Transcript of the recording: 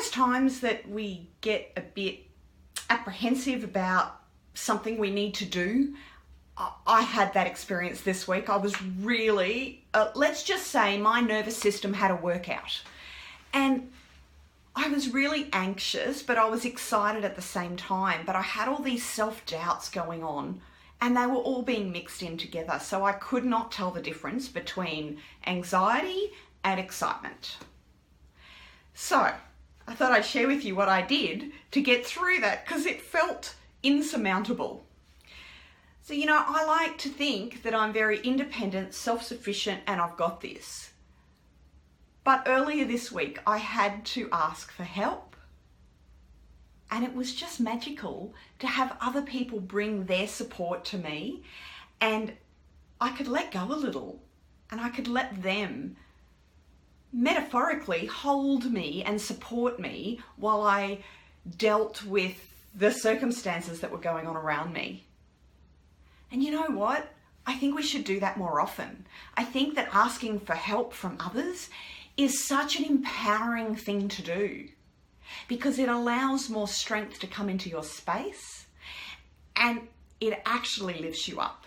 those times that we get a bit apprehensive about something we need to do? I had that experience this week. I was really, let's just say my nervous system had a workout. And I was really anxious, but I was excited at the same time. But I had all these self-doubts going on, and they were all being mixed in together. So I could not tell the difference between anxiety and excitement. So I thought I'd share with you what I did to get through that, because it felt insurmountable. So, I like to think that I'm very independent, self-sufficient, and I've got this. But earlier this week, I had to ask for help. And it was just magical to have other people bring their support to me, and I could let go a little, and I could let them metaphorically hold me and support me while I dealt with the circumstances that were going on around me. And you know what? I think we should do that more often. I think that asking for help from others is such an empowering thing to do, because it allows more strength to come into your space, and it actually lifts you up.